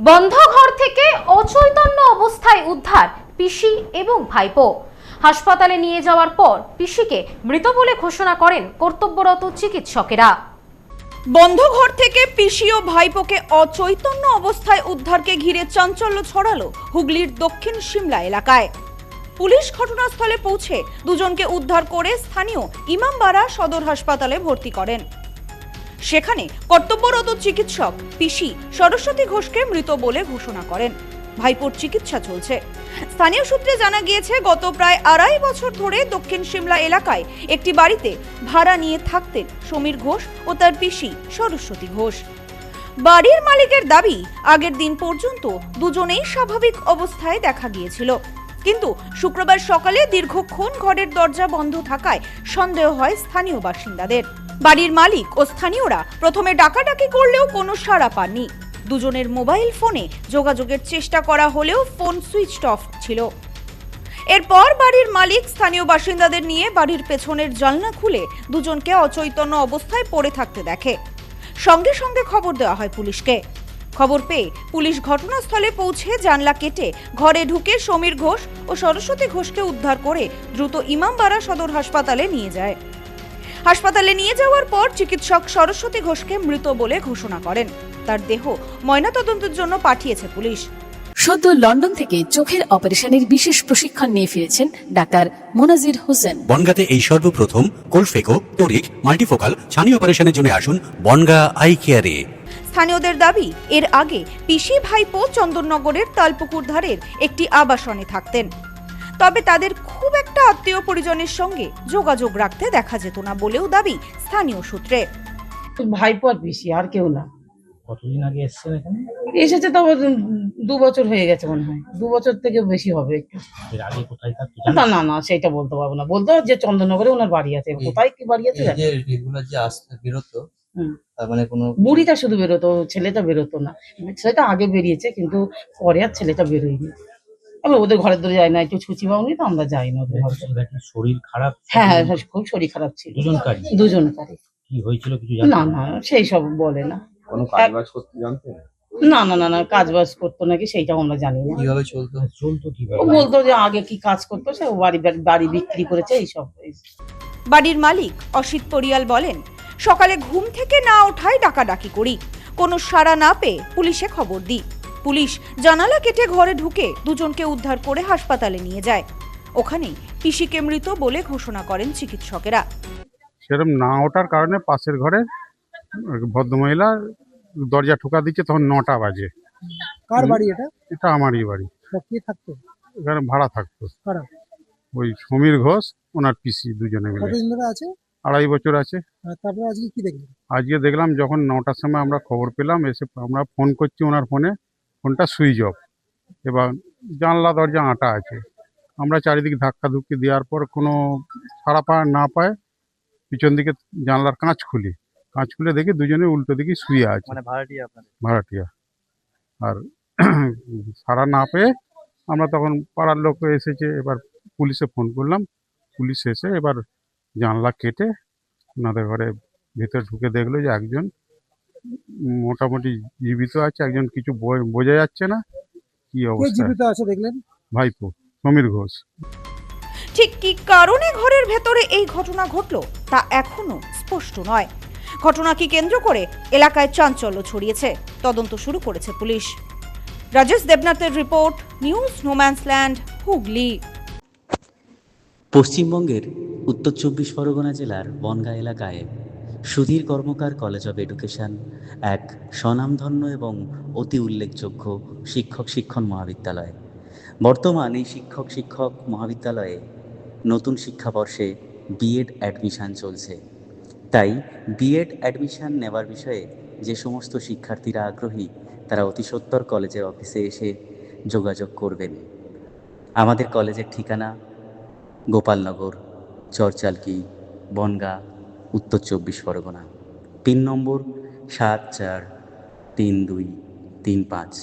বন্ধ ঘর থেকে অচৈতন্য অবস্থায় উদ্ধার পিসি এবং ভাইপো। হাসপাতালে নিয়ে যাওয়ার পর পিসিকে মৃত বলে ঘোষণা করেন কর্তব্যরত চিকিৎসকেরা। বন্ধ ঘর থেকে পিসি ও ভাইপোকে অচৈতন্য অবস্থায় উদ্ধারকে ঘিরে চাঞ্চল্য ছড়ালো হুগলির দক্ষিণ সিমলা এলাকায়। পুলিশ ঘটনাস্থলে পৌঁছে দুজনকে উদ্ধার করে স্থানীয় ইমামবাড়া সদর হাসপাতালে ভর্তি করেন। সেখানে কর্তব্যরত চিকিৎসক পিসি সরস্বতী ঘোষকে মৃত বলে ঘোষণা করেন। ভাইপোর চিকিৎসা চলছে। স্থানীয় সূত্রে জানা গিয়েছে, গত প্রায় 2.5 বছর ধরে দক্ষিণ সিমলা এলাকায় একটি বাড়িতে ভাড়া নিয়ে থাকতেন সমীর ঘোষ ও তার পিসি সরস্বতী ঘোষ। বাড়ির মালিকের দাবি, আগের দিন পর্যন্ত দুজনেই স্বাভাবিক অবস্থায় দেখা গিয়েছিল, কিন্তু শুক্রবার সকালে দীর্ঘক্ষণ ঘরের দরজা বন্ধ থাকায় সন্দেহ হয় স্থানীয় বাসিন্দাদের। বাড়ির মালিক ও স্থানীয়রা প্রথমে ডাকাডাকি করলেও কোনো সাড়া পাননি। দুজনের মোবাইল ফোনে যোগাযোগের চেষ্টা করা হলেও ফোন সুইচড অফ ছিল। এরপর বাড়ির মালিক স্থানীয় বাসিন্দাদের নিয়ে বাড়ির পেছনের জানলা খুলে দুজনকে অচৈতন্য অবস্থায় পড়ে থাকতে দেখে। সঙ্গে সঙ্গে খবর দেওয়া হয় পুলিশকে। খবর পেয়ে পুলিশ ঘটনাস্থলে পৌঁছে জানলা কেটে ঘরে ঢুকে সমীর ঘোষ ও সরস্বতী ঘোষকে উদ্ধার করে দ্রুত ইমামবাড়া সদর হাসপাতালে নিয়ে যায়। হাসপাতালে নিয়ে যাওয়ার পর চিকিৎসক সরস্বতী ঘোষকে মৃত বলে ঘোষণা করেন। তার দেহ ময়নাতদন্তের জন্য পাঠিয়েছে পুলিশ। সদ্য লন্ডন থেকে চোখের অপারেশনের বিশেষ প্রশিক্ষণ নিয়ে ফিরেছেন ডাক্তার মোনাজির হোসেন। বনগাঁতে এই সর্বপ্রথম কোলফেকো, টোরিক, মাল্টিফোকাল ছানি অপারেশনের জন্য আসুন বনগাঁ আই কেয়ারে। স্থানীয়দের দাবি, এর আগে পিসি ভাইপো চন্দননগরের তালপুকুর ধারের একটি আবাসনে থাকতেন। তবে তাদের খুব একটা আত্মীয় পরিজনের সঙ্গে যোগাযোগ রাখতে দেখা যেত না বলেও দাবি স্থানীয় সূত্রে। ভাইপো আর পিসি, আর কেউ না। কতদিন আগে এসেছেন এখানে? এসেছে তো 2 বছর হয়ে গেছে মনে হয়, 2 বছর থেকে বেশি হবে একটু। এর আগে কোথায় থাকতো না না না, সেটা বলতে পারবো না। বলতে হবে যে চন্দননগরে ওনার বাড়ি আছে, কোথায় কি বাড়ি আছে জানি না। রেগুলার যে আসতে বেরোতো, হুম। তার মানে কোনো বুড়িটা শুধু বেরোতো, ছেলেটা বেরোতো না। সেটা আগে বেরিয়েছে, কিন্তু পরে আর ছেলেটা বেরোয়নি। আমি ওদের ঘরের ধরে যাই না, একটু ছুচি পাওনি তো আমরা যাই না ওদের ঘরে। দেখি শরীর খারাপ। হ্যাঁ হ্যাঁ, খুব শরীর খারাপ ছিল। দুজনকারই। কি হয়েছিল কিছু না জানেন? না, সেই সব বলে না। কোনো কাজবাজ করতে জানতেন? না না না না, কাজ বাজ করতো নাকি সেইটাও আমরা জানি না। কিভাবে চলতো? চলতো কিভাবে? ও বলতো যে আগে কি কাজ করতো, সে বাড়ি বাড়ি বিক্রি করেছে এইসব। বাড়ির মালিক অসিত পরিয়াল বলেন, সকালে ঘুম থেকে না ওঠায় ডাকাডাকি করি, কোনো সাড়া না পেয়ে পুলিশে খবর দিই। পুলিশ জানালা কেটে ঘরে ঢুকে দুজনকে উদ্ধার করে হাসপাতালে নিয়ে যায়। ওখানেই পিসিকে মৃত বলে ঘোষণা করেন চিকিৎসকেরা। সেরকম না ওঠার কারণে পাশের ঘরে ভদ্রমহিলা দরজা ঠোকা দিচ্ছে, তখন 9টা বাজে। কার বাড়ি এটা? এটা আমারই বাড়ি। কে থাকতো? এখানে ভাড়া থাকতো। কারা? ওই সমীর ঘোষ, ওনার পিসি, দুজনে মিলে। কতদিন ধরে আছে? 2.5 বছর আছে। তারপরে আজকে কি দেখলেন? আজকে দেখলাম যখন 9টার সময় আমরা খবর পেলাম, এসে আমরা ফোন করছি ওনার ফোনে, ফোনটা সুইচ অফ। এবার জানলা দরজা আঁটা আছে। আমরা চারিদিকে ধাক্কা ধুক্কি দেওয়ার পর কোনো সাড়া না পায় পিছন দিকে জানলার কাঁচ খুলে দেখি দুজনে উল্টো দিকে শুয়ে আছে। মানে ভাড়াটিয়া। আর সাড়া না পেয়ে আমরা তখন পাড়ার লোক এসেছে, এবার পুলিশে ফোন করলাম। পুলিশ এসে এবার জানলা কেটে ওনাদের ঘরে ভেতরে ঢুকে দেখলো যে একজন মোটামুটি জীবিত আছে, একজন কিছু বোঝা যাচ্ছে না কি কে অবস্থা। জীবিত আছে দেখলেন? ভাইপো সমীর ঘোষ। ঠিক কি কারণে ঘরের ভেতরে এই ঘটনা ঘটল তা এখনো স্পষ্ট নয়। ঘটনাকে কেন্দ্র করে এলাকায় চাঞ্চল্য ছড়িয়েছে। তদন্ত শুরু করেছে পুলিশ। রাজেশ দেবনাথের রিপোর্ট, নিউজ নোম্যান্সল্যান্ড, হুগলি। পশ্চিমবঙ্গের উত্তর 24 পরগনা জেলার বনগাঁ এলাকায় Sudhir Karmakar college of education এক স্বনামধন্য এবং অতি উল্লেখযোগ্য শিক্ষণ মহাবিদ্যালয়। বর্তমান এই শিক্ষক মহাবিদ্যালয়ে নতুন শিক্ষাবর্ষে বিএড অ্যাডমিশন চলছে। তাই বিএড অ্যাডমিশন নেওয়ার বিষয়ে যে সমস্ত শিক্ষার্থীরা আগ্রহী, তারা অতি সত্বর কলেজের অফিসে এসে যোগাযোগ করবেন। আমাদের কলেজের ঠিকানা গোপালনগর, চরচালকি, বনগাঁ, উত্তর 24 পরগনা। পিন নম্বর 743235।